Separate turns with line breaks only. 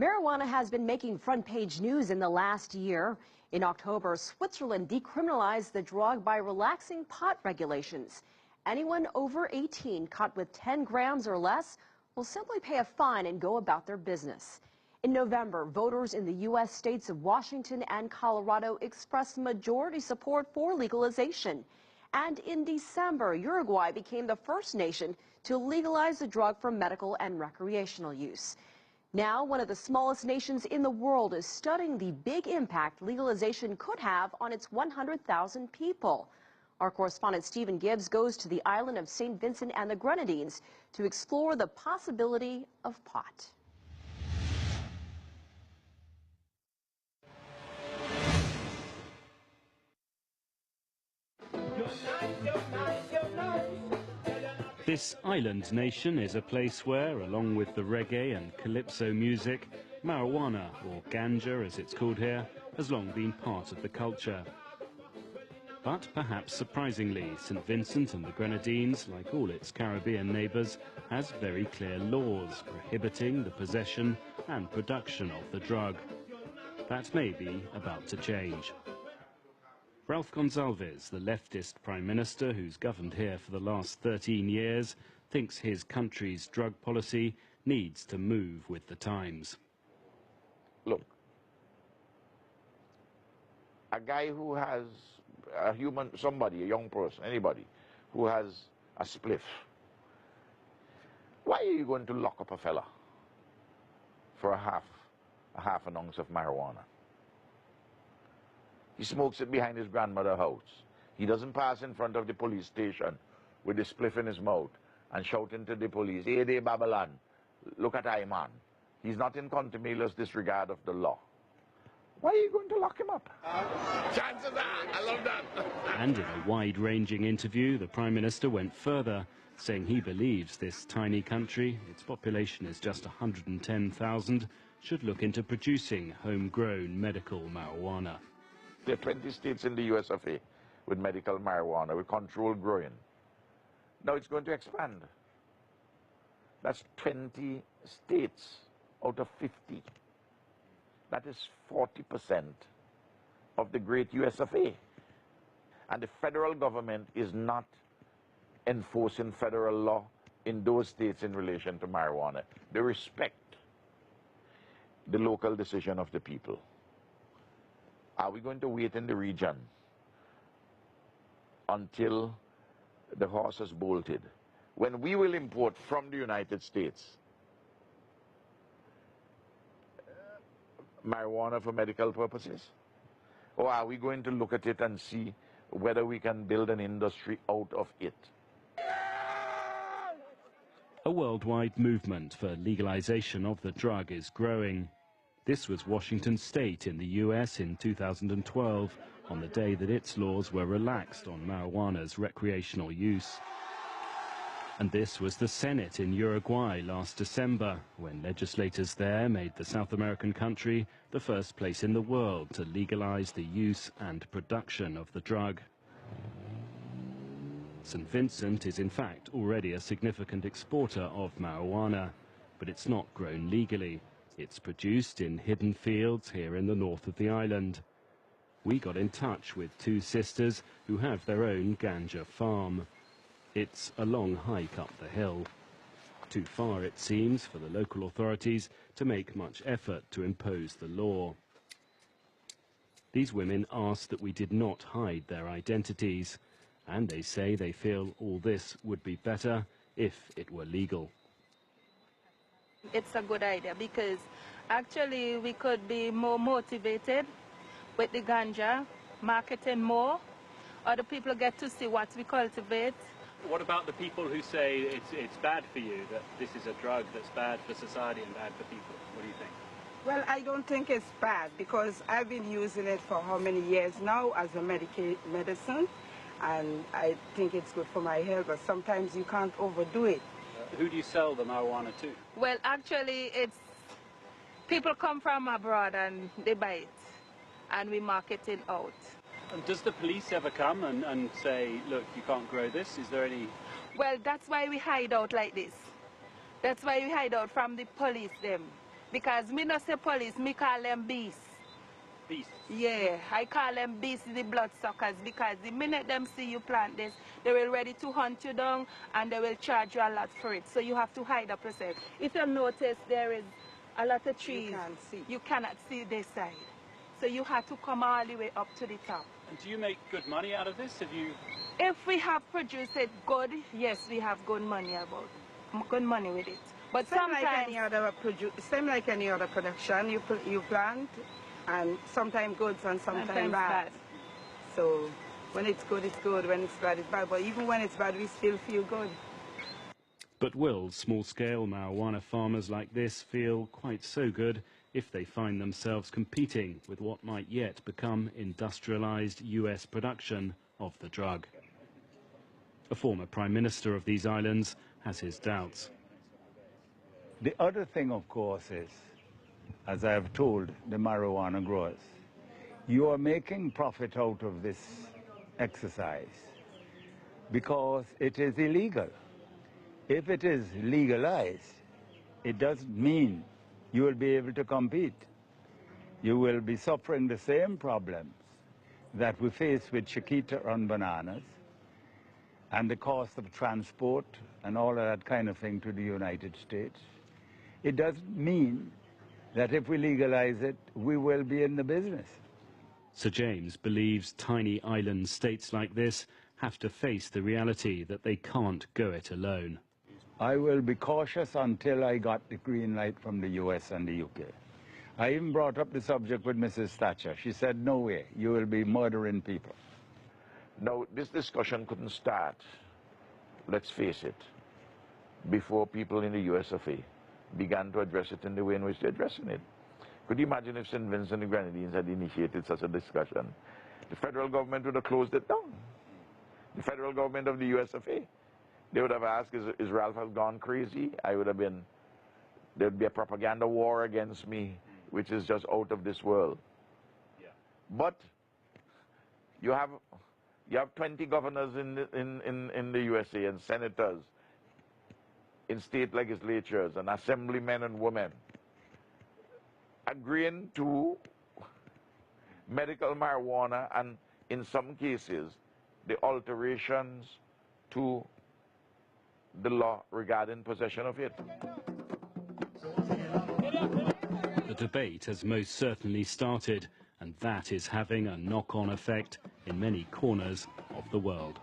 Marijuana has been making front-page news in the last year. In October, Switzerland decriminalized the drug by relaxing pot regulations. Anyone over 18 caught with 10 grams or less will simply pay a fine and go about their business. In November, voters in the U.S. states of Washington and Colorado expressed majority support for legalization. And in December, Uruguay became the first nation to legalize the drug for medical and recreational use. Now, one of the smallest nations in the world is studying the big impact legalization could have on its 100,000 people. Our correspondent Stephen Gibbs goes to the island of St. Vincent and the Grenadines to explore the possibility of pot.
This island nation is a place where, along with the reggae and calypso music, marijuana, or ganja as it's called here, has long been part of the culture. But perhaps surprisingly, St. Vincent and the Grenadines, like all its Caribbean neighbours, has very clear laws prohibiting the possession and production of the drug. That may be about to change. Ralph Gonsalves, the leftist prime minister who's governed here for the last 13 years, thinks his country's drug policy needs to move with the times.
Look, a guy who has a somebody, a young person, anybody, who has a spliff, why are you going to lock up a fella for a half an ounce of marijuana? He smokes it behind his grandmother's house. He doesn't pass in front of the police station with the spliff in his mouth and shouting to the police, "Hey there, Babylon, look at I man." He's not in contumacious disregard of the law. Why are you going to lock him up? Chances are, I love that.
And in a wide-ranging interview, the Prime Minister went further, saying he believes this tiny country, its population is just 110,000, should look into producing homegrown medical marijuana.
There are 20 states in the US of A with medical marijuana, with controlled growing. Now it's going to expand. That's 20 states out of 50. That is 40% of the great US of A. And the federal government is not enforcing federal law in those states in relation to marijuana. They respect the local decision of the people. Are we going to wait in the region until the horse has bolted, when we will import from the United States marijuana for medical purposes? Or are we going to look at it and see whether we can build an industry out of it?
A worldwide movement for legalization of the drug is growing. This was Washington State in the US in 2012, on the day that its laws were relaxed on marijuana's recreational use. And this was the Senate in Uruguay last December, when legislators there made the South American country the first place in the world to legalize the use and production of the drug. St. Vincent is in fact already a significant exporter of marijuana, but it's not grown legally. It's produced in hidden fields here in the north of the island. We got in touch with two sisters who have their own ganja farm. It's a long hike up the hill. Too far, it seems, for the local authorities to make much effort to impose the law. These women asked that we did not hide their identities, and they say they feel all this would be better if it were legal.
It's a good idea because actually we could be more motivated with the ganja, marketing more, other people get to see what we cultivate.
What about the people who say it's bad for you, that this is a drug that's bad for society and bad for people? What do you think?
Well, I don't think it's bad because I've been using it for how many years now as a medicine, and I think it's good for my health, but sometimes you can't overdo it.
Who do you sell the marijuana to?
Well, actually, it's people come from abroad and they buy it, and we market it out.
And does the police ever come and say, look, you can't grow this? Is there any...
Well, that's why we hide out like this. That's why we hide out from the police them. Because me not say police, me call them beasts.
Beasts.
Yeah, I call them beasts, the bloodsuckers, because the minute them see you plant this, they will ready to hunt you down and they will charge you a lot for it. So you have to hide up yourself. If you notice, there is a lot of trees.
You can't see.
You cannot see this side. So you have to come all the way up to the top.
And do you make good money out of this? Have you?
If we have produced it good, yes, we have good money good money with it. But
Same
sometimes,
same like any other production, you plant, and sometimes good and sometimes bad. So when it's good, it's good. When it's bad, it's bad. But even when it's bad, we still feel good.
But will small-scale marijuana farmers like this feel quite so good if they find themselves competing with what might yet become industrialized US production of the drug? A former Prime Minister of these islands has his doubts.
The other thing, of course, is, as I have told the marijuana growers, you are making profit out of this exercise because it is illegal. If it is legalized, it doesn't mean you will be able to compete. You will be suffering the same problems that we face with Chiquita on bananas and the cost of transport and all of that kind of thing to the United States. It doesn't mean that if we legalize it, we will be in the business.
Sir James believes tiny island states like this have to face the reality that they can't go it alone.
I will be cautious until I got the green light from the US and the UK. I even brought up the subject with Mrs. Thatcher. She said, no way, you will be murdering people.
Now, this discussion couldn't start, let's face it, before people in the US of A began to address it in the way in which they're addressing it. Could you imagine if St. Vincent and the Grenadines had initiated such a discussion? The federal government would have closed it down. The federal government of the US of A. They would have asked, is Ralph has gone crazy? There'd be a propaganda war against me, which is just out of this world.
Yeah.
But you have 20 governors in the USA and senators in state legislatures and assemblymen and women agreeing to medical marijuana and, in some cases, the alterations to the law regarding possession of it.
The debate has most certainly started, and that is having a knock-on effect in many corners of the world.